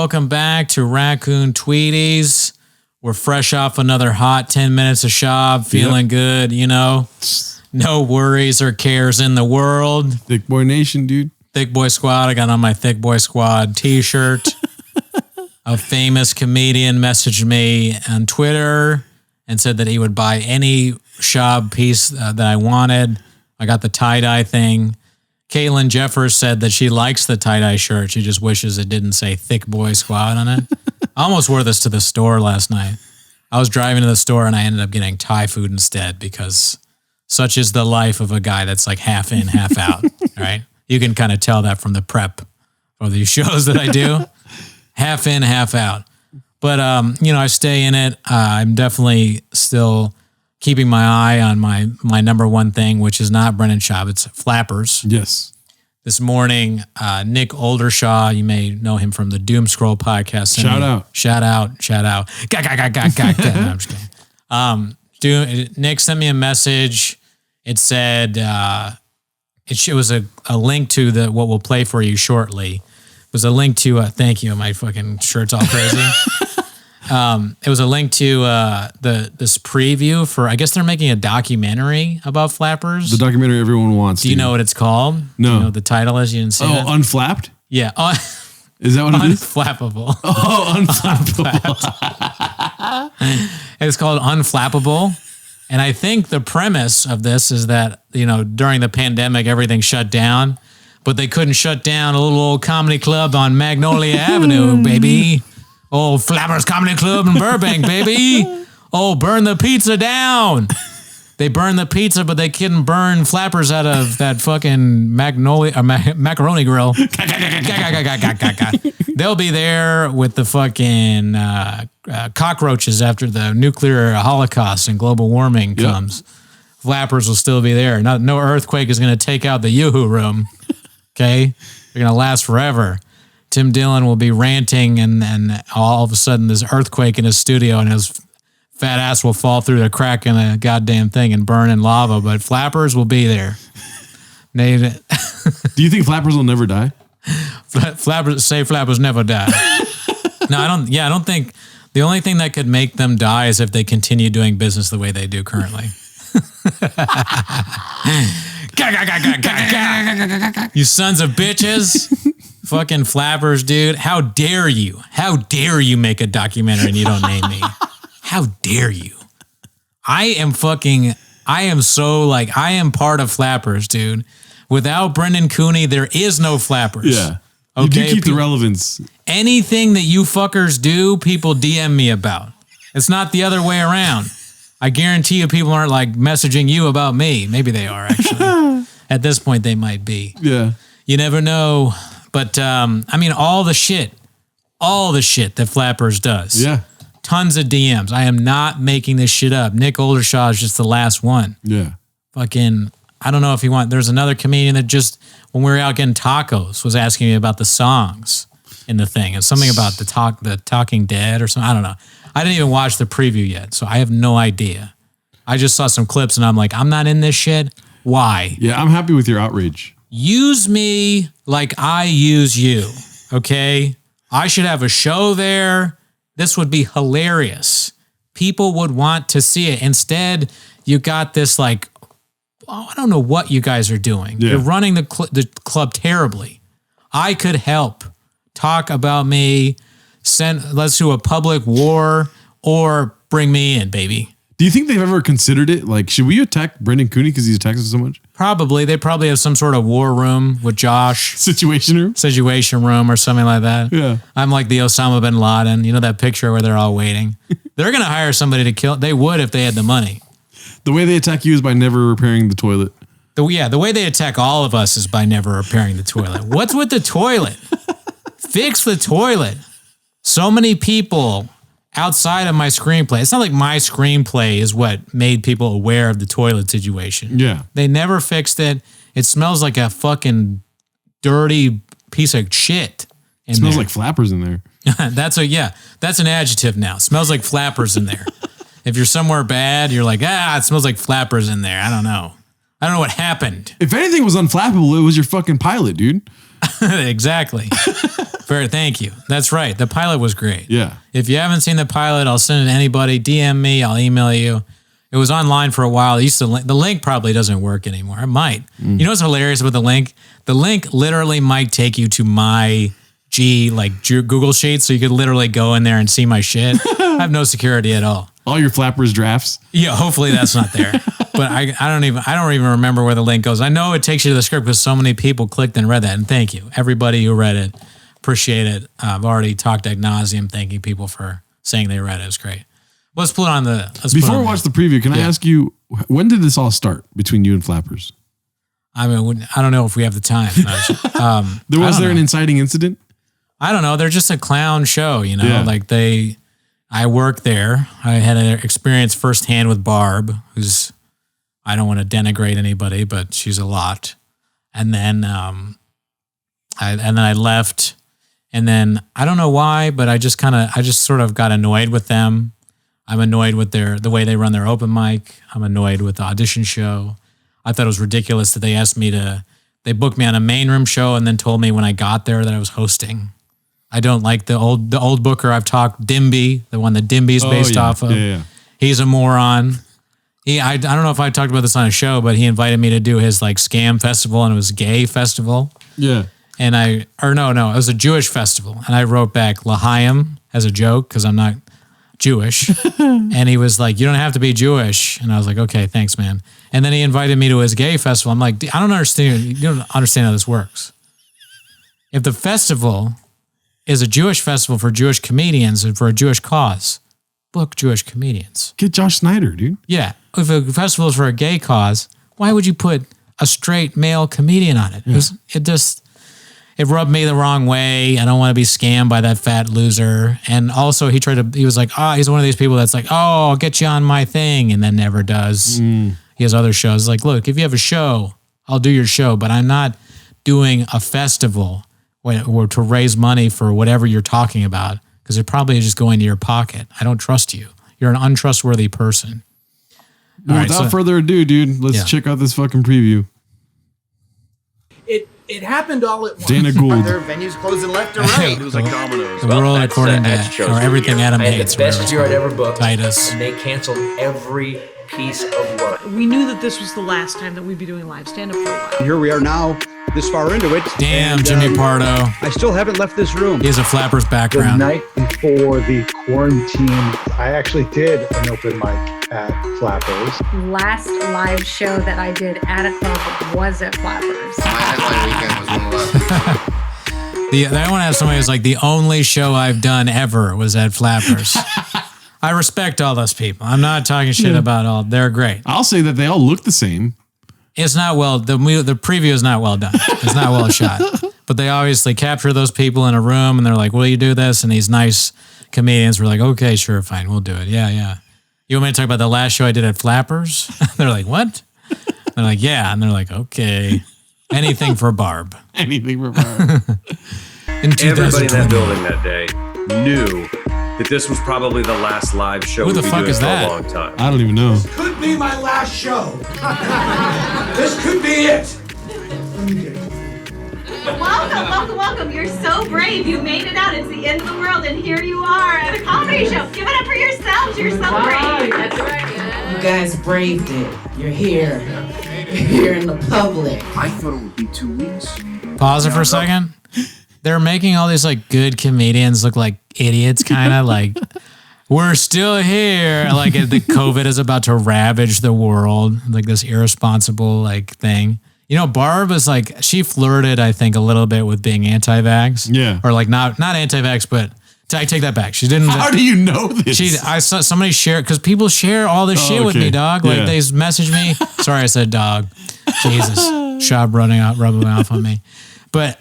welcome back to Raccoon Tweeties. We're fresh off another hot 10 minutes of shop, feeling good, you know. No worries or cares in the world. Thick Boy Nation, dude. Thick Boy Squad. I got on my Thick Boy Squad t-shirt. A famous comedian messaged me on Twitter and said that he would buy any shop piece that I wanted. I got the tie-dye thing. Caitlin Jeffers said that she likes the tie-dye shirt. She just wishes it didn't say Thick Boy Squad on it. I almost wore this to the store last night. I was driving to the store and I ended up getting Thai food instead because such is the life of a guy that's like half in, half out, right? You can kind of tell that from the prep for these shows that I do. Half in, half out. But, I stay in it. I'm definitely still keeping my eye on my number one thing, which is not Brendon Shop. It's Flappers. Yes. This morning, Nick Oldershaw, you may know him from the Doom Scroll podcast. Shout out. No, I'm just kidding. Nick sent me a message. It said, it was a link to what we'll play for you shortly. It was a link to, thank you, my fucking shirt's all crazy. It was a link to this preview for, I guess they're making a documentary about Flappers. The documentary everyone wants. Do you know what it's called? No. Do you know what the title is? You didn't see it? Unflapped? Yeah. Is that what it is? Unflappable. Oh, Unflappable. It's called Unflappable. And I think the premise of this is that, during the pandemic, everything shut down, but they couldn't shut down a little old comedy club on Magnolia Avenue, baby. Old Flappers Comedy Club in Burbank, baby. Oh, burn the pizza down. They burned the pizza, but they couldn't burn Flappers out of that fucking macaroni grill. They'll be there with the fucking cockroaches after the nuclear holocaust and global warming comes. Flappers will still be there. No earthquake is going to take out the Yoo-Hoo room. Okay? They're going to last forever. Tim Dillon will be ranting and all of a sudden there's earthquake in his studio and his fat ass will fall through the crack in the goddamn thing and burn in lava, but Flappers will be there. Do you think Flappers will never die? Flappers never die. No, I don't think the only thing that could make them die is if they continue doing business the way they do currently. You sons of bitches. Fucking Flappers, dude. How dare you? How dare you make a documentary and you don't name me? How dare you? I am part of Flappers, dude. Without Brendon Cooney, there is no Flappers. Yeah. Okay? You do keep the relevance. Anything that you fuckers do, people DM me about. It's not the other way around. I guarantee you people aren't like messaging you about me. Maybe they are, actually. At this point, they might be. Yeah. You never know. But, all the shit that Flappers does. Yeah. Tons of DMs. I am not making this shit up. Nick Oldershaw is just the last one. Yeah. Fucking, I don't know if you want, there's another comedian that just, when we were out getting tacos, was asking me about the songs in the thing. And something about the Talking Dead or something. I don't know. I didn't even watch the preview yet, so I have no idea. I just saw some clips and I'm like, I'm not in this shit. Why? Yeah, I'm happy with your outrage. Use me like I use you, okay? I should have a show there. This would be hilarious. People would want to see it. Instead, you got this like, I don't know what you guys are doing. Yeah. You're running the club terribly. I could help. Talk about me. Let's do a public war or bring me in, baby. Do you think they've ever considered it? Like, should we attack Brendon Cooney because he attacks us so much? Probably. They probably have some sort of war room with Josh. Situation room or something like that. Yeah. I'm like the Osama bin Laden. You know that picture where they're all waiting? They're going to hire somebody to kill. They would if they had the money. The way they attack you is by never repairing the toilet. The way they attack all of us is by never repairing the toilet. What's with the toilet? Fix the toilet. So many people outside of my screenplay. It's not like my screenplay is what made people aware of the toilet situation. Yeah. They never fixed it. It smells like a fucking dirty piece of shit. It smells like Flappers in there. That's an adjective now. It smells like Flappers in there. If you're somewhere bad, you're like, it smells like Flappers in there. I don't know what happened. If anything was unflappable, it was your fucking pilot, dude. Exactly. Thank you. That's right. The pilot was great. Yeah. If you haven't seen the pilot, I'll send it to anybody. DM me. I'll email you. It was online for a while. The link probably doesn't work anymore. It might. You know what's hilarious about the link? The link literally might take you to my Google Sheets, so you could literally go in there and see my shit. I have no security at all. All your Flappers drafts. Yeah, hopefully that's not there. But I don't even remember where the link goes. I know it takes you to the script because so many people clicked and read that. And thank you, everybody who read it. Appreciate it. I've already talked ad nauseum thanking people for saying they read it. It was great. Let's put on the. Before we watch the preview, can I ask you, when did this all start between you and Flappers? I mean, I don't know if we have the time. Was there an inciting incident? I don't know. They're just a clown show, you know. I work there. I had an experience firsthand with Barb, who's, I don't want to denigrate anybody, but she's a lot. And then, I left, and then I don't know why, but I just sort of got annoyed with them. I'm annoyed with the way they run their open mic. I'm annoyed with the audition show. I thought it was ridiculous that they booked me on a main room show and then told me when I got there that I was hosting. I don't like the old booker I've talked, Dimby, the one that Dimby's based off of. Yeah. He's a moron. I don't know if I talked about this on a show, but he invited me to do his scam festival, and it was a gay festival. Yeah. And it was a Jewish festival. And I wrote back L'chaim as a joke because I'm not Jewish. And he was like, you don't have to be Jewish. And I was like, okay, thanks, man. And then he invited me to his gay festival. I'm like, I don't understand. You don't understand how this works. If the festival is a Jewish festival for Jewish comedians and for a Jewish cause, book Jewish comedians. Get Josh Snyder, dude. Yeah. If a festival is for a gay cause, why would you put a straight male comedian on it? Yeah. It rubbed me the wrong way. I don't want to be scammed by that fat loser. And also he was like, he's one of these people that's like, I'll get you on my thing, and then never does. He has other shows. Like, look, if you have a show, I'll do your show, but I'm not doing a festival or to raise money for whatever you're talking about, because it probably is just going to your pocket. I don't trust you. You're an untrustworthy person. Without further ado, dude, let's check out this fucking preview. It happened all at once. Dana Gould. Their venues closing left and right. It was like dominoes. The world according to or everything Adam hates. The best year I'd ever booked. Titus. And they canceled every piece of work. We knew that this was the last time that we'd be doing live stand-up for a while. Here we are now, this far into it. Damn, Jimmy Pardo. I still haven't left this room. He has a Flappers The background. night before the quarantine, I actually did an open mic at Flappers. Last live show that I did at a club was at Flappers. My headline weekend was one of the last. I want to have somebody who's like, the only show I've done ever was at Flappers. I respect all those people. I'm not talking shit about all. They're great. I'll say that they all look the same. It's not the preview is not well done. It's not well shot. But they obviously capture those people in a room and they're like, will you do this? And these nice comedians were like, okay, sure, fine, we'll do it. Yeah. You want me to talk about the last show I did at Flappers? They're like, what? They're like, yeah. And they're like, okay. Anything for Barb. Anything for Barb. Everybody in that building that day knew that this was probably the last live show we'd be doing for a long time. I don't even know. This could be my last show. This could be it. Welcome. You're so brave. You made it out. It's the end of the world, and here you are at a comedy show. Give it up for yourselves. You're so brave. That's right. You guys braved it. You're here. You're here in the public. I thought it would be 2 weeks. Pause it for a second. They're making all these good comedians look like idiots, kind of like, we're still here. Like the COVID is about to ravage the world, like this irresponsible thing. You know, Barb is she flirted, I think, a little bit with being anti-vax. Yeah. Or not anti-vax, but I take that back. She didn't. How do you know this? I saw somebody share, because people share all this shit with me, dog. They message me. Sorry, I said dog. Jesus. Shop rubbing off on me. But,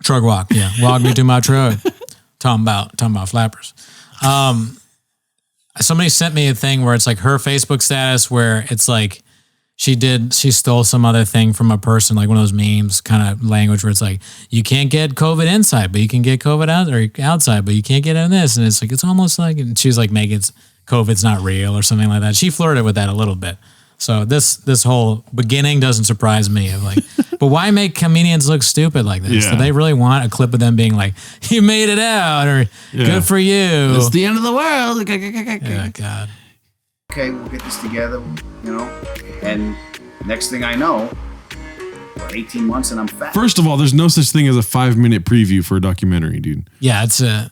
Trug walk, yeah. Walk me to my truck. Talking about Flappers. Somebody sent me a thing where it's her Facebook status where it's she stole some other thing from a person, one of those memes kind of language where it's you can't get COVID inside, but you can get COVID outside, but you can't get in this. And it's almost and she's making COVID's not real or something like that. She flirted with that a little bit. So this whole beginning doesn't surprise me. Of like, but why make comedians look stupid like this? Yeah. Do they really want a clip of them being like, "You made it out," or "Good for you"? It's the end of the world. Yeah, God. Okay, we'll get this together, you know, and next thing I know, we're 18 months and I'm fat. First of all, there's no such thing as a 5-minute preview for a documentary, dude. Yeah, it's a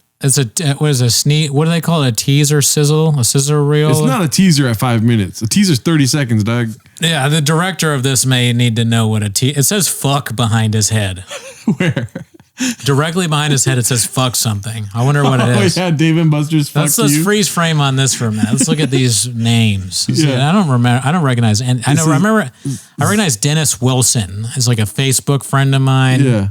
what is a sneak? What do they call it? A teaser, sizzle, a sizzle reel? It's not a teaser at 5 minutes. A teaser's 30 seconds, dog. Yeah, the director of this may need to know what it says fuck behind his head. Where? Directly behind his head, it says fuck something. I wonder what it is. Oh, yeah, Dave and Buster's fuck Let's you. freeze frame on this for a minute. Let's look at these names. Yeah. I don't remember. I don't recognize. And I recognize Dennis Wilson as like a Facebook friend of mine. Yeah.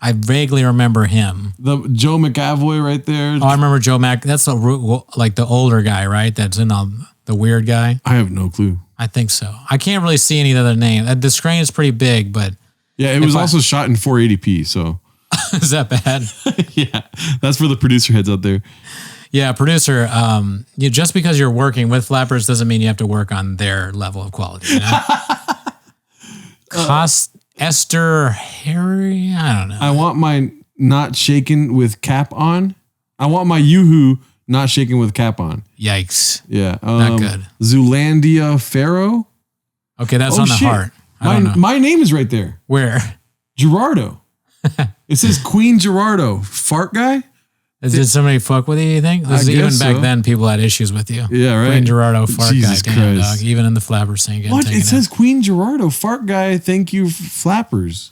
I vaguely remember him. The Joe McAvoy right there. Oh, I remember Joe Mac. That's the older guy, right? That's in the weird guy. I have no clue. I think so. I can't really see any other name. The screen is pretty big, but yeah, it was also shot in 480p. So is that bad? Yeah, that's for the producer heads out there. Yeah, producer. Just because you're working with flappers doesn't mean you have to work on their level of quality. You know? Esther Harry. I don't know. I want mine not shaken with cap on. I want my Yoo-hoo not shaken with cap on. Yikes. Yeah. Not good. Zulandia Pharaoh. Okay, that's on the heart. My name is right there. Where? Gerardo. It says Queen Gerardo. Fart guy? Did somebody fuck with you think? This is even back then, people had issues with you. Yeah, right. Queen Gerardo, fart Jesus guy. Damn, Christ. dog. Even in the flappers thing. What? It says Queen Gerardo, fart guy, thank you, flappers.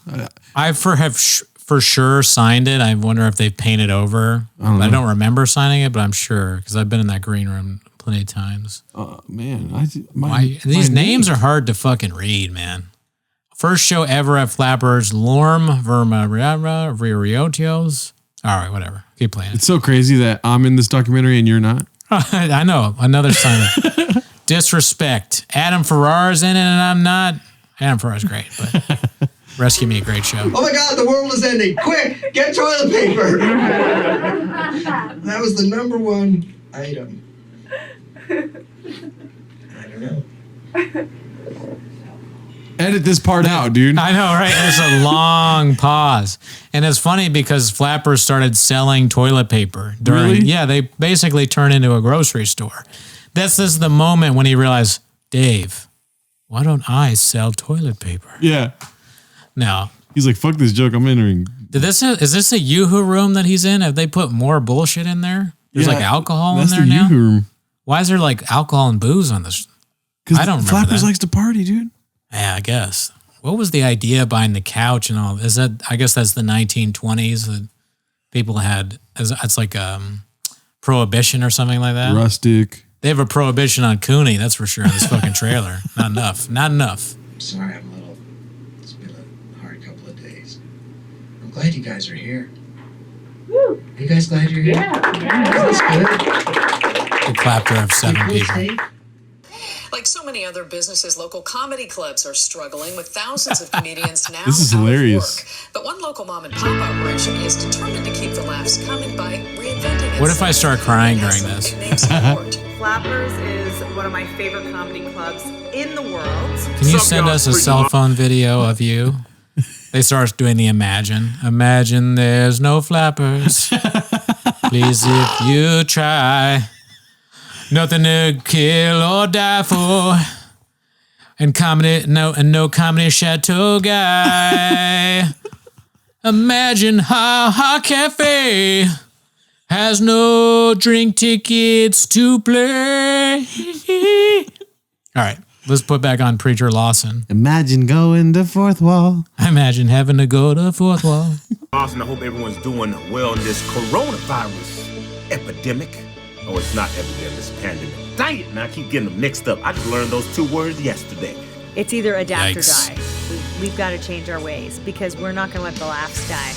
I for sure signed it. I wonder if they painted over. I don't remember signing it, but I'm sure because I've been in that green room plenty of times. Man. These names are hard to fucking read, man. First show ever at Flappers, Lorm Verma Riotios. All right, whatever. Keep playing. It's so crazy that I'm in this documentary and you're not. I know. Another sign of disrespect. Adam Farrar's in it and I'm not. Adam Farrar's great, but Rescue Me, a great show. Oh my God, the world is ending. Quick, get toilet paper. That was the number one item. I don't know. Edit this part out, dude. I know, right? There's a long pause. And it's funny because Flappers started selling toilet paper during. Really? Yeah, they basically turned into a grocery store. This is the moment when he realized, Dave, why don't I sell toilet paper? Yeah. No. He's like, fuck this joke. I'm entering. Is this a Yoo-hoo room that he's in? Have they put more bullshit in there? There's like alcohol in there now? Yoo-hoo room. Why is there like alcohol and booze on this? I don't remember Flappers that. likes to party, dude. Yeah, I guess. What was the idea behind the couch and all? Is that? I guess that's the 1920s that people had. It's like prohibition or something like that. Rustic. They have a prohibition on Cooney, that's for sure. In this fucking trailer, not enough. Not enough. I'm sorry, it's been a hard couple of days. I'm glad you guys are here. Woo. Are you guys glad you're here? Yeah. That's good. The clapper of 7 people. Like so many other businesses, local comedy clubs are struggling with thousands of comedians now This is out hilarious. of work. But one local mom and pop operation is determined to keep the laughs coming by reinventing itself. What if I start crying during this? Flappers is one of my favorite comedy clubs in the world. Can you send us a cell phone video of you? They start doing the imagine. Imagine there's no flappers. Please, if you try. Nothing to kill or die for. And no comedy chateau guy. Imagine how Hot Cafe has no drink tickets to play. All right, let's put back on Preacher Lawson. Imagine going to fourth wall. Imagine having to go to fourth wall. Lawson, I hope everyone's doing well in this coronavirus epidemic. Oh, it's not epidemic, it's pandemic. Dang it, man, I keep getting them mixed up. I just learned those 2 words yesterday. It's either adapt Yikes. or die. We've got to change our ways because we're not going to let the laughs die.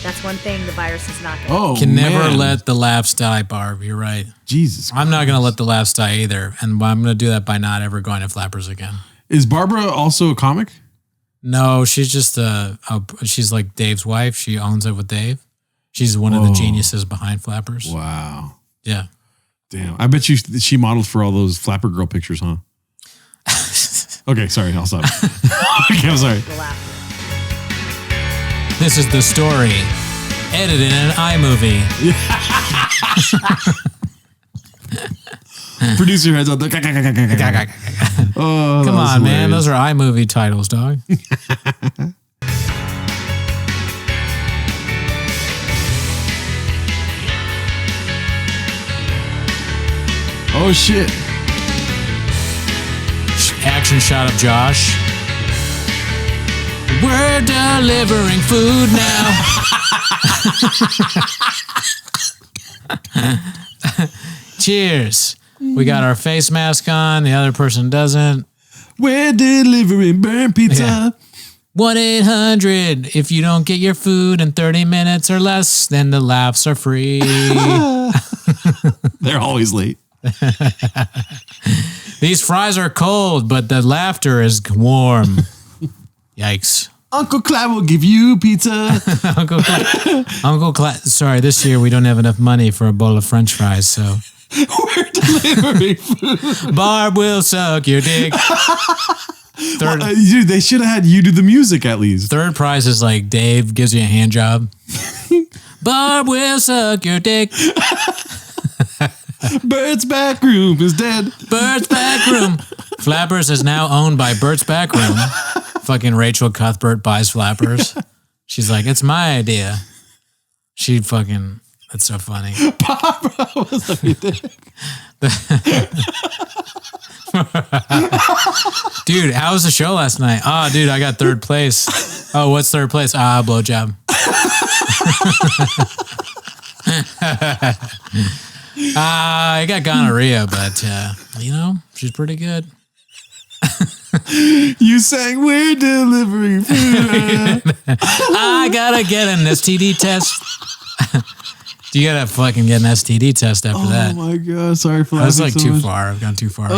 That's one thing the virus is not going to Can never let the laughs die, Barb. You're right. Jesus I'm not going to let the laughs die either. And I'm going to do that by not ever going to Flappers again. Is Barbara also a comic? No, she's just she's like Dave's wife. She owns it with Dave. She's one of the geniuses behind Flappers. Wow. Yeah. Damn. I bet she modeled for all those Flapper Girl pictures, huh? Okay, sorry. I'll stop. Okay, I'm sorry. This is the story. Edited in an iMovie. Producer heads out there. Oh, come on, man. Those are iMovie titles, dog. Oh, shit. Action shot of Josh. We're delivering food now. Cheers. We got our face mask on. The other person doesn't. We're delivering burn pizza. Yeah. 1-800. If you don't get your food in 30 minutes or less, then the laughs are free. They're always late. These fries are cold, but the laughter is warm. Yikes. Uncle Clyde will give you pizza. Uncle Clyde. Sorry, this year we don't have enough money for a bowl of French fries, so. We're delivering food. Barb will suck your dick. Dude, they should have had you do the music at least. Third prize is like Dave gives you a hand job. Barb will suck your dick. Bert's back room is dead. Bert's back room. Flappers is now owned by Bert's back room. Fucking Rachel Cuthbert buys Flappers. She's like, it's my idea. She fucking, that's so funny. Barbara was a dick. Dude, how was the show last night? Oh, dude, I got third place. Oh, what's third place? Blowjob. I got gonorrhea, but, you know, she's pretty good. You sang, we're delivering food. I gotta get an STD test. You gotta fucking get an STD test after that. Oh my God, sorry for that. That's like so too much. far. I've gone too far. Gave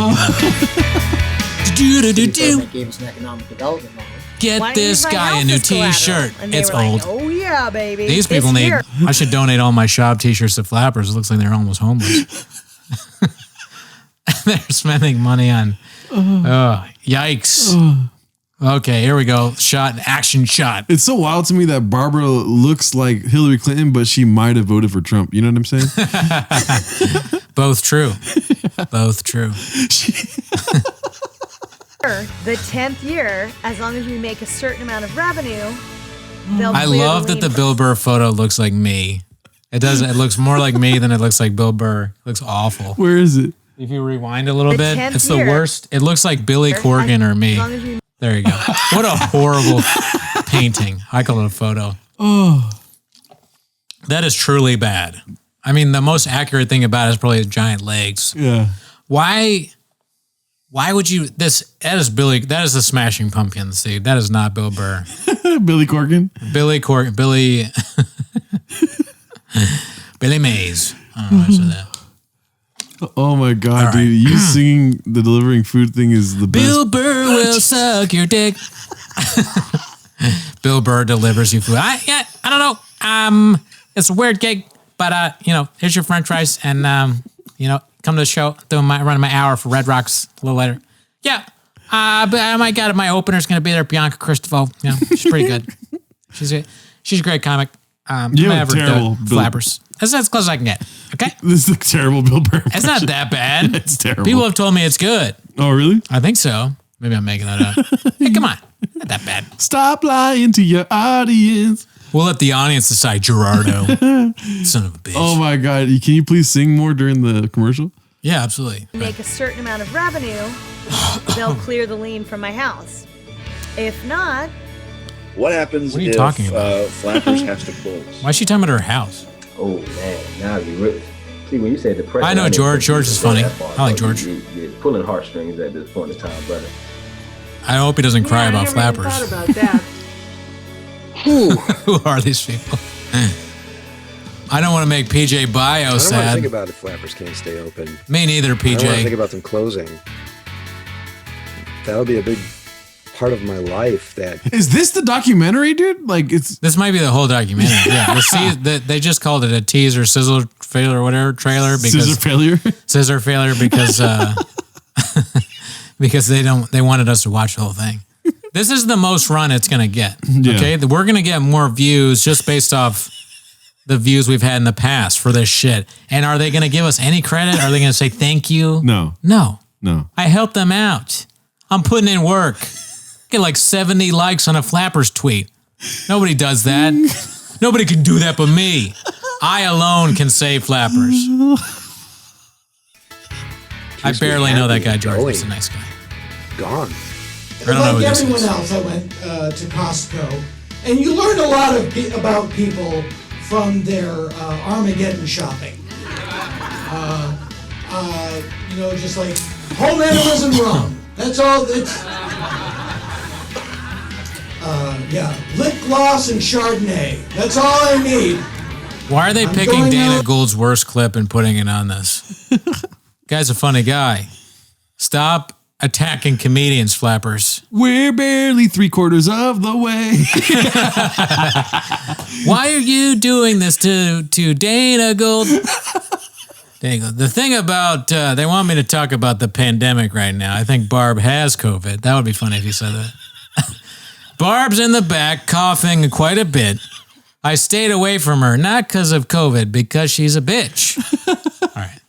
us an economic development model. Get this guy a new t-shirt. It's old. Oh yeah, baby. These people It's need. here. I should donate all my shop t-shirts to Flappers. It looks like they're almost homeless. They're spending money on. Oh, yikes. Okay, here we go. Action shot. It's so wild to me that Barbara looks like Hillary Clinton, but she might have voted for Trump. You know what I'm saying? Both true. Both true. The 10th year, as long as we make a certain amount of revenue, they'll I clear love that the lien. Bill Burr photo looks like me. It doesn't. It looks more like me than it looks like Bill Burr. It looks awful. Where is it? If you rewind a little The bit, 10th it's the year. worst. It looks like Billy Corgan or me. As long as we There you go. What a horrible painting. I call it a photo. Oh, That is truly bad. I mean, the most accurate thing about it is probably his giant legs. yeah. Why would you that is Billy, that is the Smashing Pumpkins, dude. That is not Bill Burr. Billy Corgan. Billy Mays. I don't know why I said that. Oh my God, All right. dude. You singing the delivering food thing is the best. Bill Burr will suck your dick. Bill Burr delivers you food. I don't know. It's a weird gig, but you know, here's your French fries, and you know, come to the show, running my hour for Red Rocks a little later. Yeah, but oh my God, my opener's gonna be there, Bianca Cristofo. You know, she's pretty good. She's a great comic. You I'm have ever terrible Bill- Flappers. That's as close as I can get. Okay, This is a terrible Bill Burr. it's not that bad. It's terrible. People have told me it's good. Oh, really? I think so. Maybe I'm making that up. Hey, come on, not that bad. Stop lying to your audience. We'll let the audience decide, Gerardo. Son of a bitch. Oh my God. Can you please sing more during the commercial? Yeah, absolutely. make a certain amount of revenue, they'll clear the lien from my house. If not, What happens What are you if talking about? Flappers has to close? Why is she talking about her house? Oh man, now you really see when you say depression. I know didn't George. think George you is would go funny. that far. I like So George. You're pulling heartstrings at this point in time, brother. I hope he doesn't cry about Flappers. Thought about that. Who are these people? I don't want to make PJ Bio I don't want to sad. think about if Flappers can't stay open. Me neither, I don't want to think PJ. about them closing. That'll be a big part of my life. That Is this the documentary, dude? Like it's This might be the whole documentary. Yeah, they just called it a teaser, sizzle failure or whatever trailer because scissor failure. scissor failure because because they wanted us to watch the whole thing. This is the most run it's going to get. Yeah. Okay. We're going to get more views just based off the views we've had in the past for this shit. And are they going to give us any credit? Are they going to say thank you? No. No. No. I helped them out. I'm putting in work. Get like 70 likes on a Flappers tweet. Nobody does that. Nobody can do that but me. I alone can save Flappers. I barely know that guy, George. He's a nice guy. Gone. I don't know who Like this everyone is. else, I went to Costco, and you learn a lot about people from their Armageddon shopping. You know, just like home animals and rum. That's all. It's yeah, lip gloss and Chardonnay. That's all I need. Why are they I'm picking going Dana out- Gould's worst clip and putting it on this? Guy's a funny guy. Stop attacking comedians, Flappers. We're barely 3/4 of the way. Why are you doing this to Dana Gould? Dana Gould. The thing about, they want me to talk about the pandemic right now. I think Barb has COVID. That would be funny if you said that. Barb's in the back coughing quite a bit. I stayed away from her, not because of COVID, because she's a bitch. All right.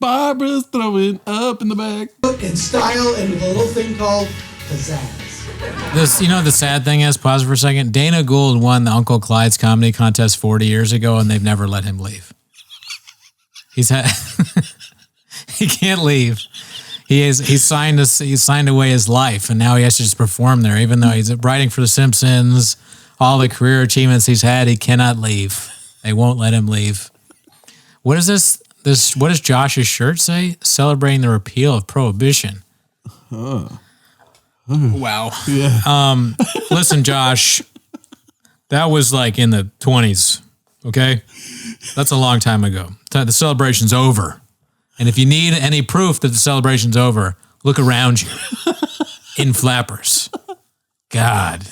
Barbara's throwing up in the back. Look and style and with a little thing called pizzazz. This, you know, what the sad thing is, pause for a second. Dana Gould won the Uncle Clyde's comedy contest 40 years ago, and they've never let him leave. He can't leave. He signed away his life, and now he has to just perform there, even though he's writing for The Simpsons. All the career achievements he's had, he cannot leave. They won't let him leave. What is this? What does Josh's shirt say? Celebrating the repeal of prohibition. Wow. Yeah. Listen, Josh, that was like in the 20s. Okay, that's a long time ago. The celebration's over, and if you need any proof that the celebration's over, look around you in Flappers. God.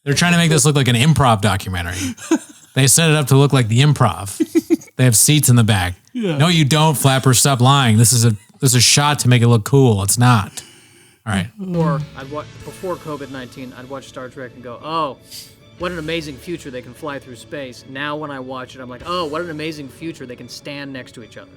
They're trying to make this look like an improv documentary. They set it up to look like the Improv. They have seats in the back. Yeah. No, you don't, Flappers. Stop lying. This is a shot to make it look cool. It's not. All right. Or before COVID-19, I'd watch Star Trek and go, oh, what an amazing future, they can fly through space. Now when I watch it, I'm like, oh, what an amazing future, they can stand next to each other.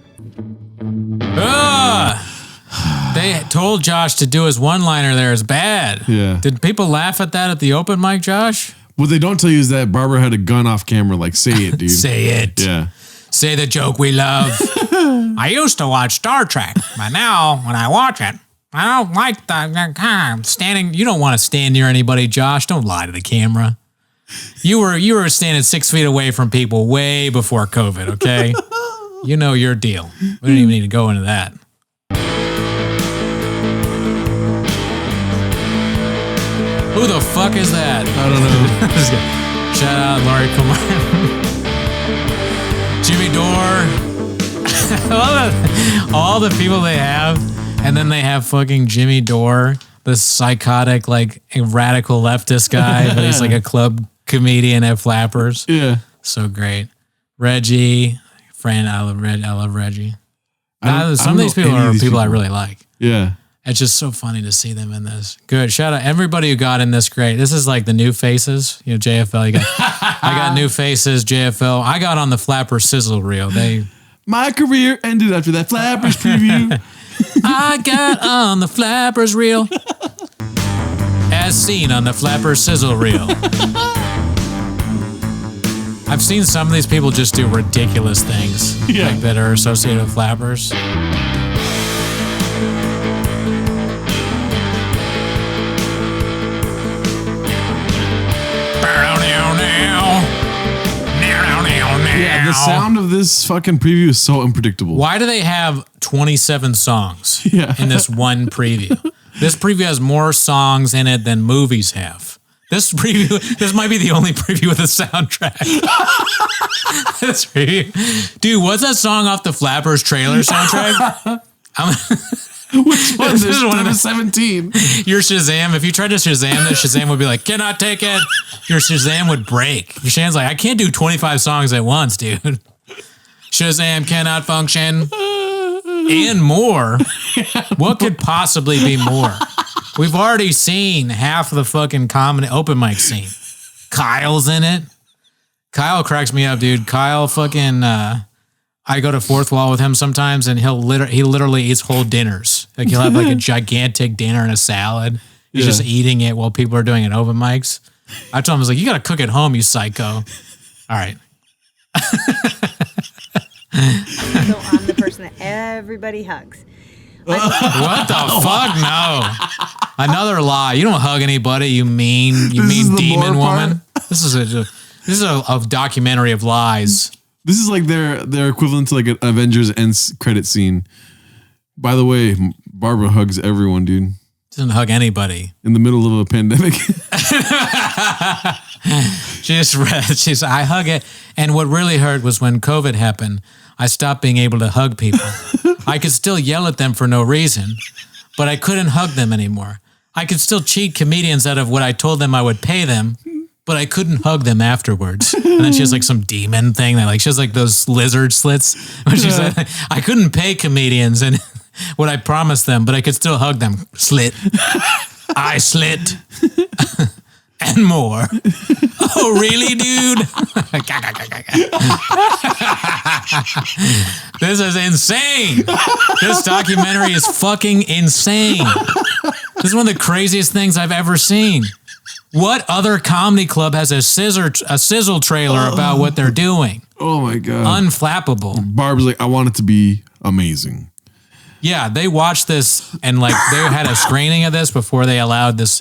They told Josh to do his one-liner there is bad. Yeah. Did people laugh at that at the open mic, Josh? What they don't tell you is that Barbara had a gun off camera. Like, say it, dude. Say it. Yeah. Say the joke we love. I used to watch Star Trek, but now when I watch it, I don't like the standing. You don't want to stand near anybody, Josh. Don't lie to the camera. You were standing 6 feet away from people way before COVID, okay? You know your deal. We don't even need to go into that. Who the fuck is that? I don't know. Shout out Laurie Kumar. Jimmy Dore. all the people they have, and then they have fucking Jimmy Dore, the psychotic, like radical leftist guy, but he's like a club comedian at Flappers. Yeah. So great. Reggie, Fran, I love Reggie. Some of these people are people I really like. Yeah. It's just so funny to see them in this. Good. Shout out everybody who got in this. Great. This is like the new faces. You know, JFL. I got new faces. JFL. I got on the Flappers Sizzle Reel. My career ended after that Flappers preview. I got on the Flappers Reel, as seen on the Flappers Sizzle Reel. I've seen some of these people just do ridiculous things like that are associated with Flappers. Yeah, the sound of this fucking preview is so unpredictable. Why do they have 27 songs in this one preview? This preview has more songs in it than movies have. This might be the only preview with a soundtrack. This preview. Dude, what's that song off the Flappers trailer soundtrack? Which one? This is one of the 17. Your Shazam, if you tried to Shazam this, Shazam would be like, cannot take it. Your Shazam would break. Your Shazam's like, I can't do 25 songs at once, dude. Shazam cannot function. And more? What could possibly be more? We've already seen half of the fucking comedy open mic scene. Kyle's in it. Kyle cracks me up, dude. Kyle fucking, I go to Fourth Wall with him sometimes, and he literally eats whole dinners. Like he'll have like a gigantic dinner and a salad. He's just eating it while people are doing it open mics. I told him, I was like, you got to cook at home, you psycho. All right. So I'm the person that everybody hugs. What the fuck? No. Another lie. You don't hug anybody, you mean demon woman. This is a documentary of lies. This is like their equivalent to like an Avengers end credit scene. By the way, Barbara hugs everyone, dude. Doesn't hug anybody. In the middle of a pandemic. I hug it. And what really hurt was when COVID happened, I stopped being able to hug people. I could still yell at them for no reason, but I couldn't hug them anymore. I could still cheat comedians out of what I told them I would pay them, but I couldn't hug them afterwards. And then she has like some demon thing that she has like those lizard slits. She's like, I couldn't pay comedians and what I promised them, but I could still hug them. Slit. I slit. And more. Oh, really, dude? This is insane. This documentary is fucking insane. This is one of the craziest things I've ever seen. What other comedy club has a sizzle trailer about what they're doing? Oh my God. Unflappable. Barb's like, I want it to be amazing. Yeah, they watched this and like they had a screening of this before they allowed this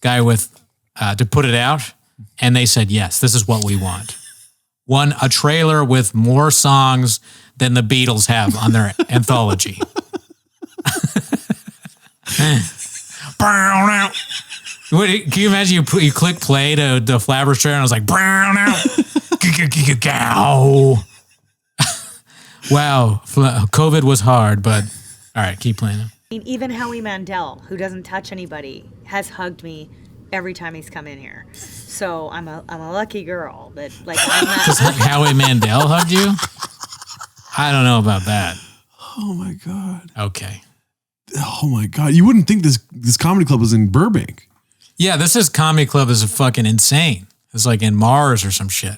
guy to put it out. And they said, yes, this is what we want. A trailer with more songs than the Beatles have on their anthology. Brown out. Can you imagine you click play to the Flabbers trailer and I was like, brown out. Wow, COVID was hard, but all right, keep playing it. I mean, even Howie Mandel, who doesn't touch anybody, has hugged me every time he's come in here. So I'm a lucky girl that like I'm not. Does Howie Mandel hugged you? I don't know about that. Oh my God. Okay. Oh my God. You wouldn't think this comedy club was in Burbank. Yeah, this comedy club is fucking insane. It's like in Mars or some shit.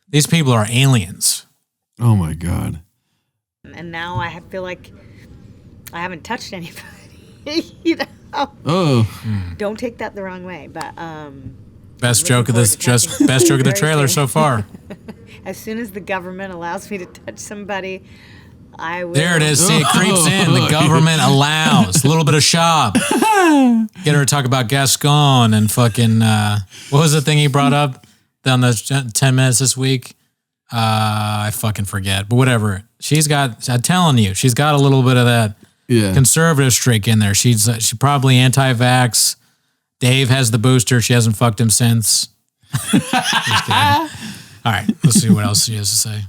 These people are aliens. Oh my God. And now I feel like I haven't touched anybody. You know. Oh. Don't take that the wrong way, but best joke of the trailer so far. As soon as the government allows me to touch somebody, I will. There it is. See, it creeps in. The government allows a little bit of shop. Get her to talk about Gascon and fucking what was the thing he brought up down the 10 minutes this week? I fucking forget, but whatever. I'm telling you, she's got a little bit of that conservative streak in there. She's probably anti-vax. Dave has the booster. She hasn't fucked him since. All right, let's see what else she has to say.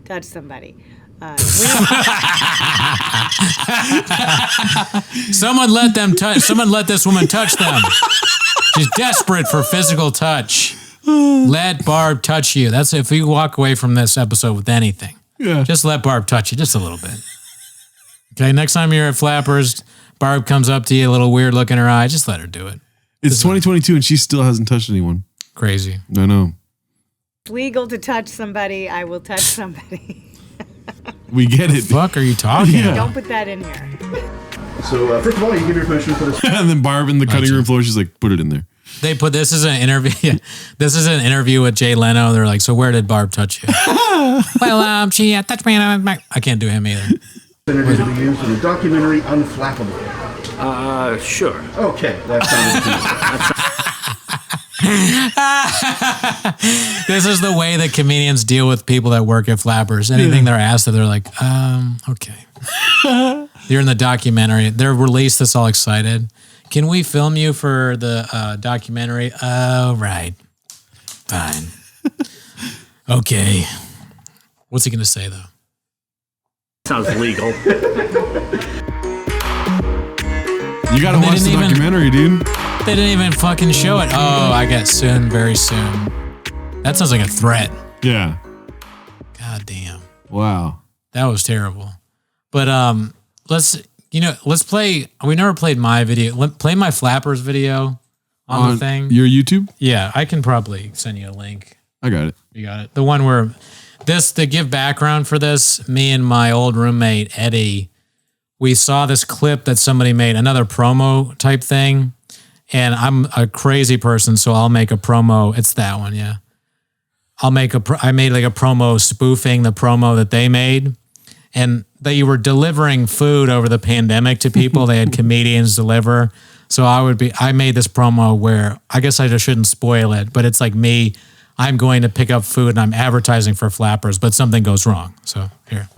Touch somebody. Someone let this woman touch them. She's desperate for physical touch. Let Barb touch you. That's if you walk away from this episode with anything. Yeah. Just let Barb touch you just a little bit. Okay, next time you're at Flappers, Barb comes up to you, a little weird look in her eye, just let her do it. It's 2022 and she still hasn't touched anyone. Crazy. I know. It's legal to touch somebody. I will touch somebody. We get it. What the fuck are you talking about? Don't put that in here. So, first of all, you give your permission for this. And then Barb in the cutting room floor, she's like, put it in there. They put this is an interview. Yeah, this is an interview with Jay Leno. They're like, so where did Barb touch you? Well, she touched me. I can't do him either. Interview to be used in the documentary Unflappable. Sure. Okay, that sounds This is the way that comedians deal with people that work at Flappers. Anything they're asked, they're like, okay. You're in the documentary. They're released this all excited. Can we film you for the documentary? Oh, right. Fine. Okay. What's he going to say, though? Sounds legal. You got to watch the documentary, dude. They didn't even fucking show it. Oh, I guess soon, very soon. That sounds like a threat. Yeah. God damn. Wow. That was terrible. But let's play. We never played my video. Play my Flappers video on the thing. Your YouTube? Yeah, I can probably send you a link. I got it. You got it. The one where to give background for this, me and my old roommate, Eddie, we saw this clip that somebody made, another promo type thing. And I'm a crazy person, so I'll make a promo. It's that one, yeah. I made like a promo spoofing the promo that they made. And they were delivering food over the pandemic to people. They had comedians deliver. So I made this promo where, I guess I just shouldn't spoil it, but it's like me, I'm going to pick up food and I'm advertising for Flappers, but something goes wrong. So here.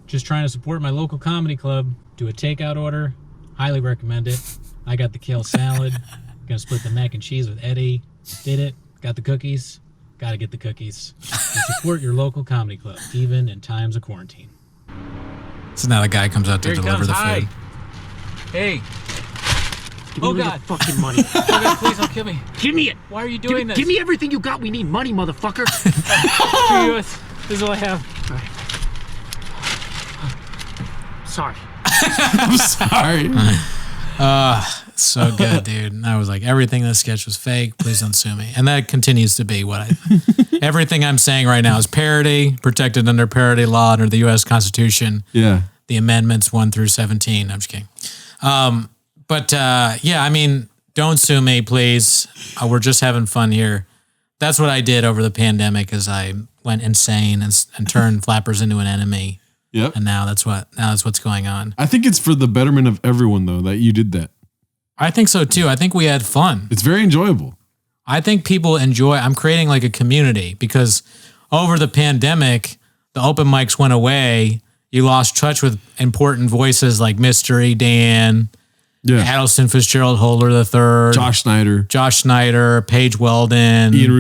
Just trying to support my local comedy club. Do a takeout order. Highly recommend it. I got the kale salad. Gonna split the mac and cheese with Eddie. Did it. Got the cookies. Gotta get the cookies. And support your local comedy club, even in times of quarantine. So now the guy comes out to deliver the food. Hey. Oh God! Fucking money! Oh God, please don't kill me! Give me it! Why are you doing this? Give me everything you got. We need money, motherfucker. This is all I have. Sorry. I'm sorry. So good, dude. And I was like, everything in this sketch was fake. Please don't sue me. And that continues to be what everything I'm saying right now is parody, protected under parody law under the U.S. Constitution. Yeah. The amendments 1 through 17. I'm just kidding. Yeah, I mean, don't sue me, please. We're just having fun here. That's what I did over the pandemic is I went insane and turned Flappers into an enemy. Yep. And now that's what's going on. I think it's for the betterment of everyone, though, that you did that. I think so, too. I think we had fun. It's very enjoyable. I think people enjoy. I'm creating like a community because over the pandemic, the open mics went away. You lost touch with important voices like Mystery Dan, Adelson Fitzgerald Holder III, Josh Snyder, Paige Weldon, Ian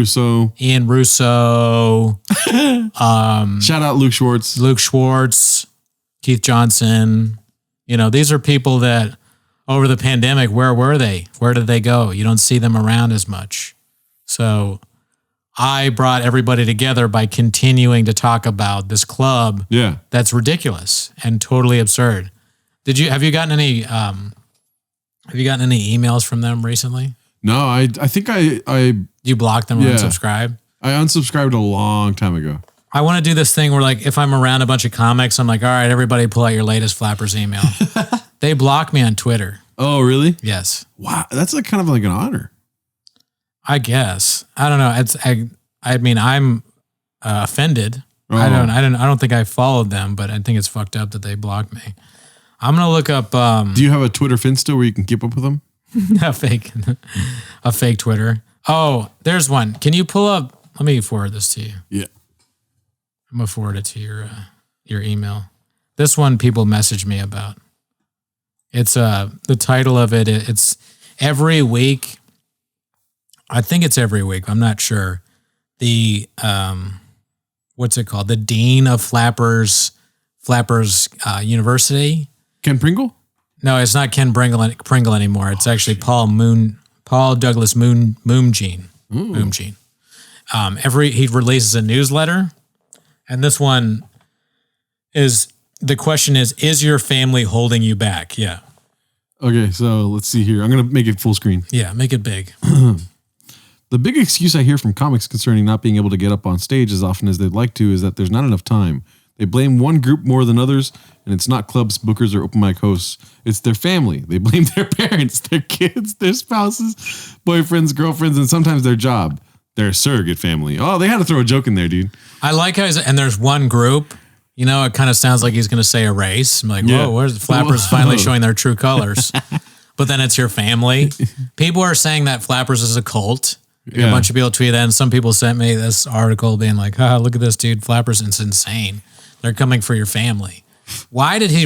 Russo. Shout out Luke Schwartz, Keith Johnson. You know, these are people that over the pandemic, where were they? Where did they go? You don't see them around as much. So I brought everybody together by continuing to talk about this club. Yeah. That's ridiculous and totally absurd. Have you gotten any emails from them recently? No, I think you blocked them or unsubscribed? I unsubscribed a long time ago. I want to do this thing where like if I'm around a bunch of comics, I'm like, all right, everybody pull out your latest Flappers email. They block me on Twitter. Oh, really? Yes. Wow, that's like kind of like an honor. I guess. I don't know. I mean, I'm offended. Oh. I don't think I followed them, but I think it's fucked up that they blocked me. I'm gonna look up. Do you have a Twitter Finsta where you can keep up with them? a fake Twitter. Oh, there's one. Can you pull up? Let me forward this to you. Yeah. I'm gonna forward it to your email. This one people message me about. It's the title of it. It's every week. I think it's every week. I'm not sure. The what's it called? The Dean of Flappers University. Ken Pringle? No, it's not Ken Pringle anymore. It's actually Paul Douglas Moomgene. He releases a newsletter, and this one is the question is your family holding you back? Yeah. Okay, so let's see here. I'm gonna make it full screen. Yeah, make it big. The big excuse I hear from comics concerning not being able to get up on stage as often as they'd like to is that there's not enough time. They blame one group more than others, and it's not clubs, bookers, or open mic hosts. It's their family. They blame their parents, their kids, their spouses, boyfriends, girlfriends, and sometimes their job. Their surrogate family. Oh, they had to throw a joke in there, dude. I like how and there's one group, you know, it kind of sounds like he's going to say a race. I'm like, whoa, where's the Flappers finally showing their true colors? But then it's your family. People are saying that Flappers is a cult. A bunch of people tweet that, and some people sent me this article being like, look at this dude, Flappers, it's insane. They're coming for your family. Why does he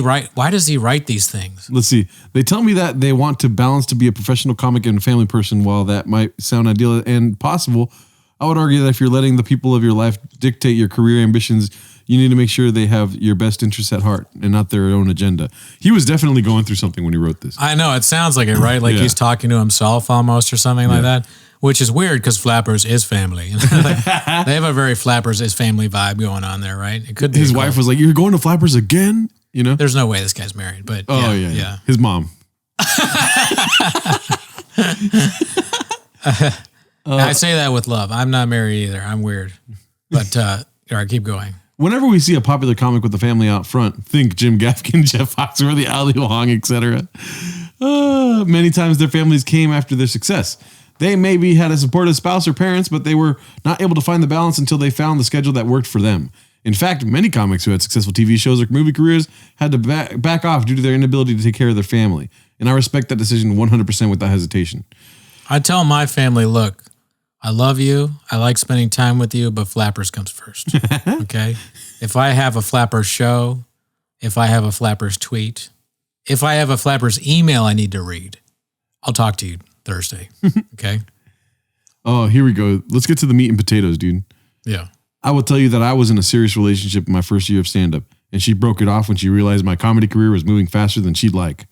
write these things? Let's see. They tell me that they want to balance to be a professional comic and a family person. While that might sound ideal and possible, I would argue that if you're letting the people of your life dictate your career ambitions, you need to make sure they have your best interests at heart and not their own agenda. He was definitely going through something when he wrote this. I know. It sounds like it, right? Like he's talking to himself almost or something like that. Which is weird because Flappers is family. They have a very Flappers is family vibe going on there, right? It could be. His wife was like, "You're going to Flappers again?" You know? There's no way this guy's married, but yeah. His mom. I say that with love. I'm not married either. I'm weird. But all right, keep going. Whenever we see a popular comic with the family out front, think Jim Gaffigan, Jeff Foxworthy, Ali Wong, etc. Many times their families came after their success. They maybe had a supportive spouse or parents, but they were not able to find the balance until they found the schedule that worked for them. In fact, many comics who had successful TV shows or movie careers had to back off due to their inability to take care of their family. And I respect that decision 100% without hesitation. I tell my family, look, I love you. I like spending time with you, but Flappers comes first. Okay? If I have a Flappers show, if I have a Flappers tweet, if I have a Flappers email I need to read, I'll talk to you Thursday. Okay? Oh, here we go. Let's get to the meat and potatoes, dude. Yeah. I will tell you that I was in a serious relationship in my first year of stand-up, and she broke it off when she realized my comedy career was moving faster than she'd like.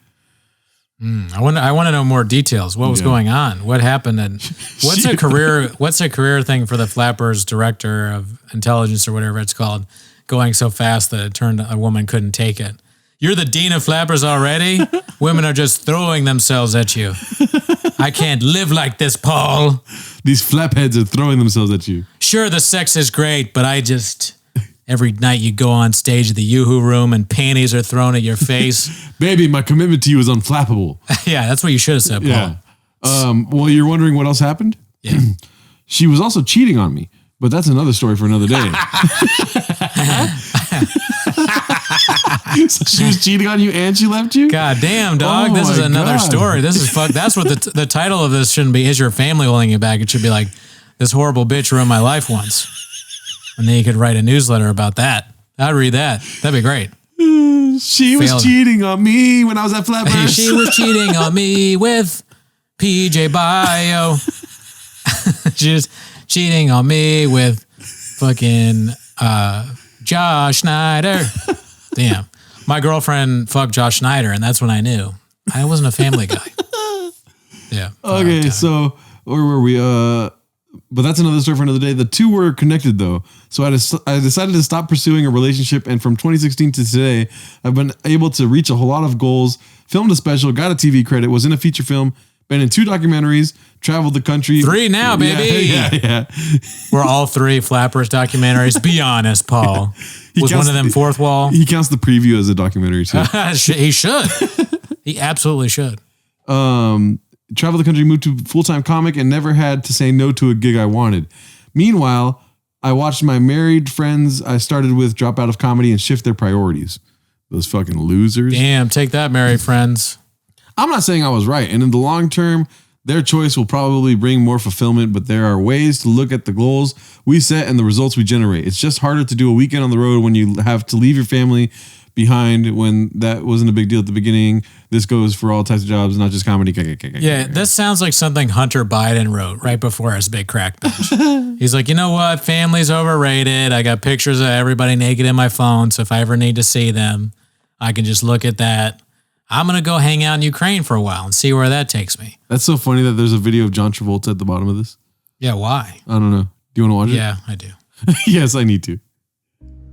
I want to know more details. What was going on? What happened? And what's a career thing for the Flappers director of intelligence or whatever it's called, going so fast that it turned a woman couldn't take it? You're the dean of Flappers already? Women are just throwing themselves at you. I can't live like this, Paul. These flapheads are throwing themselves at you. Sure, the sex is great, but I just... Every night you go on stage at the Yoo-Hoo room and panties are thrown at your face. Baby, my commitment to you is unflappable. Yeah, that's what you should have said, Paul. Yeah. Well, you're wondering what else happened? Yeah. She was also cheating on me, but that's another story for another day. So she was cheating on you and she left you? God damn, dog. This is another story. This is fuck. That's what the title of this shouldn't be. Is your family holding you back? It should be like, this horrible bitch ruined my life once. And then you could write a newsletter about that. I'd read that. That'd be great. She was cheating on me when I was at Flappers. She was cheating on me with PJ Bio. She's cheating on me with fucking Josh Schneider. Damn. My girlfriend fucked Josh Schneider, and that's when I knew I wasn't a family guy. Yeah. Okay, so where were we? But that's another story for another day. The two were connected, though. So I decided to stop pursuing a relationship. And from 2016 to today, I've been able to reach a whole lot of goals, filmed a special, got a TV credit, was in a feature film, been in 2 documentaries, traveled the country. 3 now, baby. Yeah. We're all 3 Flappers documentaries. Be honest, Paul. Was one of them fourth wall? He counts the preview as a documentary, too. He should. He absolutely should. Traveled the country, moved to full-time comic, and never had to say no to a gig I wanted. Meanwhile, I watched my married friends I started with drop out of comedy and shift their priorities. Those fucking losers. Damn, take that, married friends. I'm not saying I was right. And in the long term, their choice will probably bring more fulfillment, but there are ways to look at the goals we set and the results we generate. It's just harder to do a weekend on the road when you have to leave your family behind, when that wasn't a big deal at the beginning. This goes for all types of jobs, not just comedy. Yeah, this sounds like something Hunter Biden wrote right before his big crack binge. He's like, you know what? Family's overrated. I got pictures of everybody naked in my phone, so if I ever need to see them, I can just look at that. I'm going to go hang out in Ukraine for a while and see where that takes me. That's so funny that there's a video of John Travolta at the bottom of this. Yeah, why? I don't know. Do you want to watch it? Yeah, I do. Yes, I need to.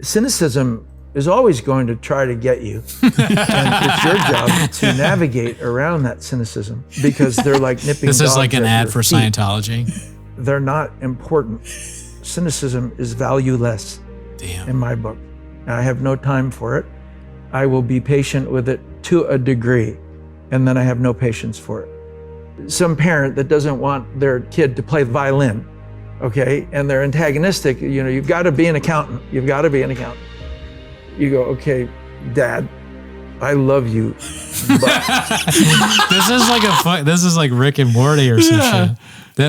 Cynicism is always going to try to get you. And it's your job to navigate around that cynicism, because they're like nipping This dogs is like an at ad your for feet. Scientology. They're not important. Cynicism is valueless in my book. I have no time for it. I will be patient with it to a degree, and then I have no patience for it. Some parent that doesn't want their kid to play the violin, okay, and they're antagonistic, you know, you've got to be an accountant. You've got to be an accountant. You go, okay, Dad, I love you, but this is like Rick and Morty or some shit.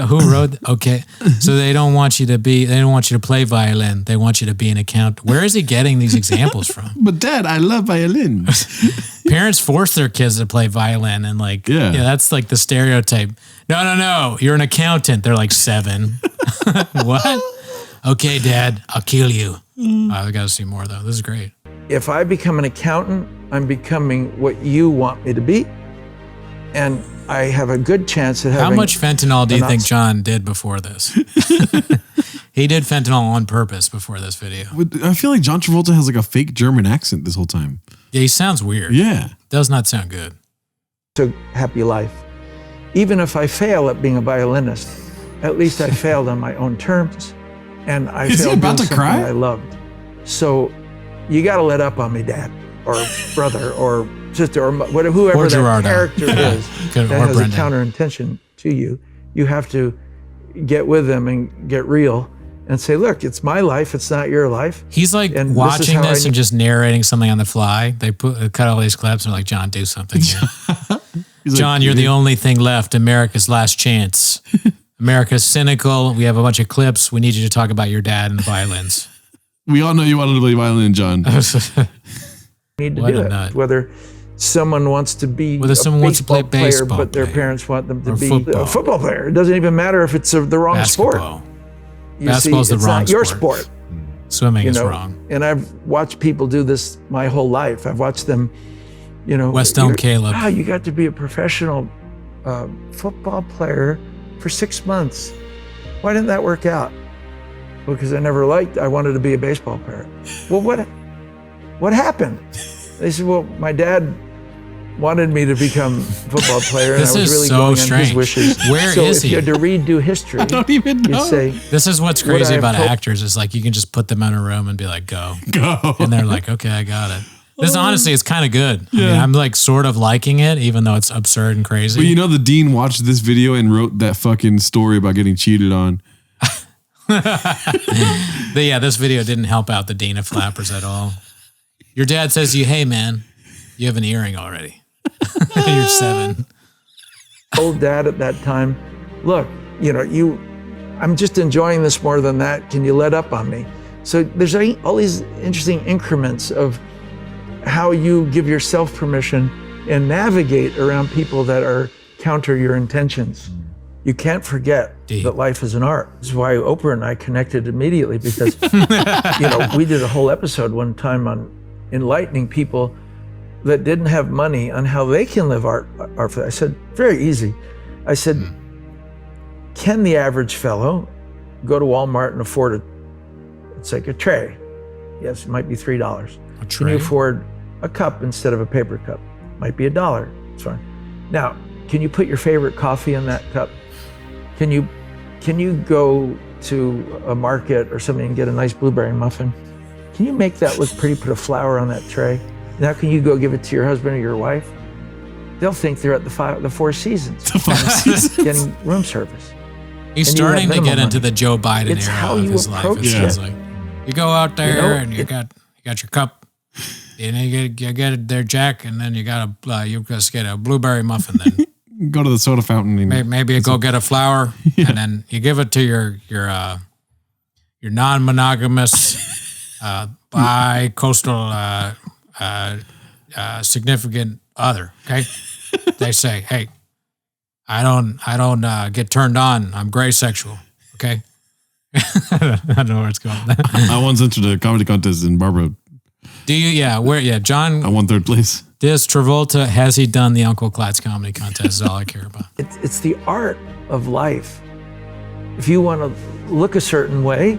Who wrote? Okay, so they don't want you to play violin. They want you to be an accountant. Where is he getting these examples from? But Dad, I love violin. Parents force their kids to play violin, and that's like the stereotype. No, you're an accountant. They're like 7. What? Okay, Dad, I'll kill you. I got to see more though. This is great. if I become an accountant, I'm becoming what you want me to be. And I have a good chance of having... How much fentanyl do you think John did before this? He did fentanyl on purpose before this video. I feel like John Travolta has like a fake German accent this whole time. Yeah, he sounds weird. Yeah. Does not sound good. It's a happy life. Even if I fail at being a violinist, at least I failed on my own terms. And I Is he failed about doing to something cry? I loved. So you got to let up on me, Dad, or brother, or sister, or whoever Or that Gerardo. character Yeah. is Good, that or has Brendon. a counter intention to you. You have to get with them and get real and say, look, it's my life. It's not your life. He's like And watching how this I- and just narrating something on the fly. They cut all these clips and they're like, John, do something here. John, you're the only thing left. America's last chance. America's cynical. We have a bunch of clips. We need you to talk about your dad and the violins. We all know you wanted to play violin, John. need to What do a it. nut. Whether someone wants to be Whether someone wants to play player, baseball but their player, parents want them to or be football. a football player. It doesn't even matter if it's the wrong Basketball. sport. You Basketball's see, the it's wrong not your sport. sport. Swimming you is know? wrong. And I've watched people do this my whole life. I've watched them, West Elm Caleb. Wow, you got to be a professional football player for 6 months. Why didn't that work out? Because I wanted to be a baseball player. Well, what happened? They said, well, my dad wanted me to become a football player, and This I was is really so going strange. on his wishes. Where so is if he? you had to redo history, I don't even know. you'd say, This is what's Would I crazy have about told- actors is like you can just put them in a room and be like, go. Go. And they're like, okay, I got it. This honestly is kind of good. I mean, Yeah. I'm like sort of liking it, even though it's absurd and crazy. But you know, the dean watched this video and wrote that fucking story about getting cheated on. But yeah, this video didn't help out the Dean of Flappers at all. Your dad says to you, hey man, you have an earring already. You're 7. old dad at that time, look, I'm just enjoying this more than that. Can you let up on me? So there's all these interesting increments of how you give yourself permission and navigate around people that are counter your intentions. You can't forget that life is an art. This is why Oprah and I connected immediately, because we did a whole episode one time on enlightening people that didn't have money on how they can live art. I said, very easy. I said, can the average fellow go to Walmart and afford it? It's like a tray. Yes, it might be $3. Can you afford a cup instead of a paper cup? Might be $1. It's fine. Now, can you put your favorite coffee in that cup? Can you go to a market or something and get a nice blueberry muffin? Can you make that look pretty? Put a flower on that tray. Now, can you go give it to your husband or your wife? They'll think they're at the Four Seasons. Getting room service. He's And you have starting to get minimum into money. the Joe Biden It's era how of you his life. approach It sounds like you go out there and you got your cup, and you get their Jack, and then you just get a blueberry muffin. Then Go to the soda fountain. And maybe you go get a flower, and then you give it to your non-monogamous bi-coastal significant other. Okay, they say, hey, I don't get turned on. I'm gray sexual. Okay. I don't know where it's going. I once entered a comedy contest in Barbara. Do you? Yeah. Where? Yeah. John. I won 3rd place. Does Travolta, has he done the Uncle Clat's comedy contest? Is all I care about. It's the art of life. If you want to look a certain way,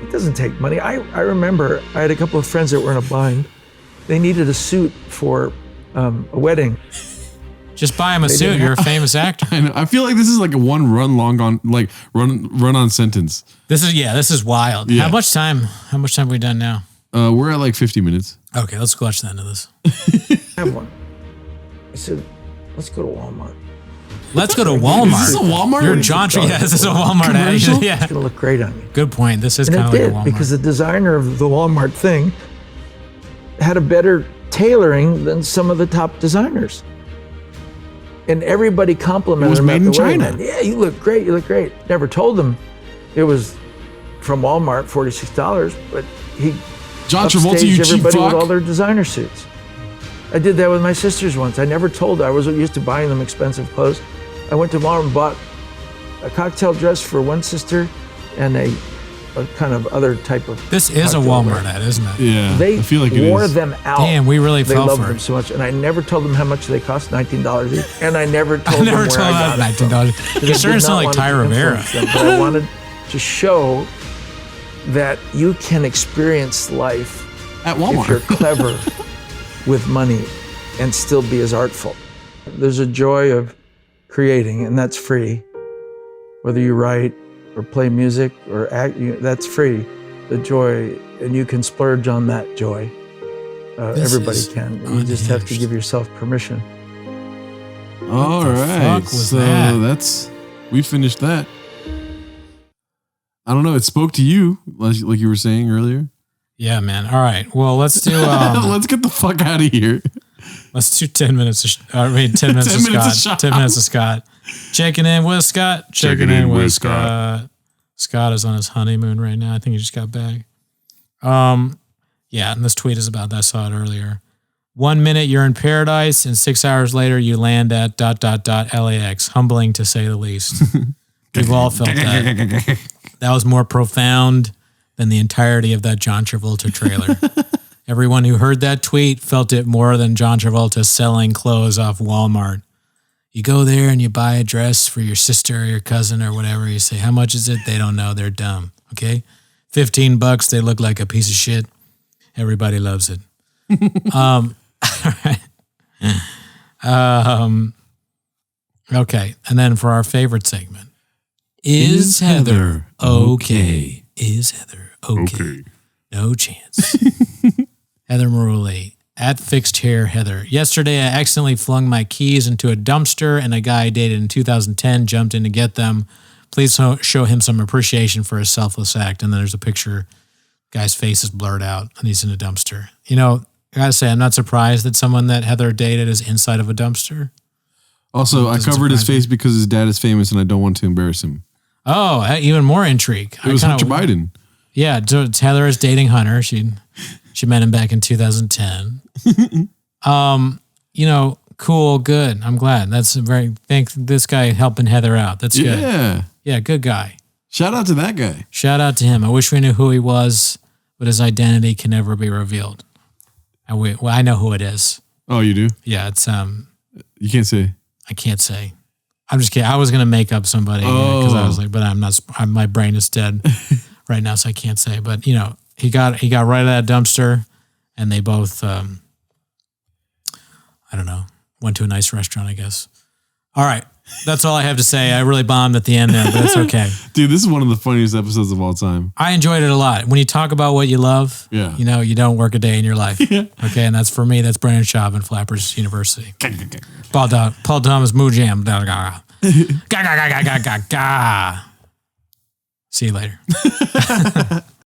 it doesn't take money. I remember I had a couple of friends that were in a bind. They needed a suit for a wedding. Just buy him a suit. You're a famous actor. I know. I feel like this is like a run on sentence. This is wild. Yeah. How much time have we done now? We're at like 50 minutes. Okay, let's watch the end of this. I have one. I said, let's go to Walmart. Let's go to Walmart. Is this a Walmart? You're John. Yeah, this is a Walmart ad. Commercial? Yeah. It's gonna look great on you. Good point. This is And kind it of like did, a Walmart. because the designer of the Walmart thing had a better tailoring than some of the top designers. And everybody complimented It was him made at in the wedding. China. Yeah, you look great. You look great. Never told them it was from Walmart, $46, but he John Travolta, you upstaged cheap everybody with fuck. all their designer suits. I did that with my sisters once. I never told her. I was used to buying them expensive clothes. I went to Walmart and bought a cocktail dress for one sister and a kind of other type of. This is a cocktail Walmart wear. ad, isn't it? Yeah, They I feel like it wore is. them out. Damn, we really They fell loved for them it. so much, and I never told them how much they cost, $19 each. And I never told I never them where told I got that it from. $19. Because You're I starting did to sound not like want Ty to Rivera. influence them, but I wanted to show that you can experience life At Walmart. if you're clever with money and still be as artful. There's a joy of creating, and that's free. Whether you write or play music or act, that's free. The joy, and you can splurge on that joy. Everybody can. You just have to give yourself permission. All right. So we finished that. I don't know. It spoke to you, like you were saying earlier. Yeah, man. All right. Well, let's do. Let's get the fuck out of here. Let's do 10 minutes. 10 minutes 10 of minutes Scott. of 10 minutes of Scott. Checking in with Scott. Checking in with Scott. Scott is on his honeymoon right now. I think he just got back. Yeah, and this tweet is about that. I saw it earlier. 1 minute you're in paradise, and 6 hours later you land at ... LAX. Humbling to say the least. We've all felt that. That was more profound than the entirety of that John Travolta trailer. Everyone who heard that tweet felt it more than John Travolta selling clothes off Walmart. You go there and you buy a dress for your sister or your cousin or whatever. You say, how much is it? They don't know. They're dumb. Okay? $15. They look like a piece of shit. Everybody loves it. All right. Okay. And then for our favorite segment. Is Heather okay? Is Heather okay? No chance. Heather Maruli, at Fixed Hair Heather. Yesterday, I accidentally flung my keys into a dumpster, and a guy I dated in 2010 jumped in to get them. Please show him some appreciation for his selfless act. And then there's a picture. Guy's face is blurred out, and he's in a dumpster. You know, I gotta say, I'm not surprised that someone that Heather dated is inside of a dumpster. Also, I covered his face because his dad is famous, and I don't want to embarrass him. Oh, even more intrigue. It was Hunter Biden. Yeah, so Heather is dating Hunter. She met him back in 2010. You know, cool, good. I'm glad. Thank this guy helping Heather out. That's good. Yeah. Yeah, good guy. Shout out to that guy. Shout out to him. I wish we knew who he was, but his identity can never be revealed. I know who it is. Oh, you do? Yeah, it's You can't say. I can't say. I'm just kidding. I was gonna make up somebody because I was like, but I'm not. My brain is dead right now, so I can't say. But you know, he got right out of that dumpster, and they both, I don't know, went to a nice restaurant, I guess. All right, that's all I have to say. I really bombed at the end there, but it's okay. Dude, this is one of the funniest episodes of all time. I enjoyed it a lot. When you talk about what you love, yeah, you know, you don't work a day in your life. Yeah. Okay, and that's for me. That's Brendon Schaub and Flappers University. Paul Thomas Moo Jam. See you later.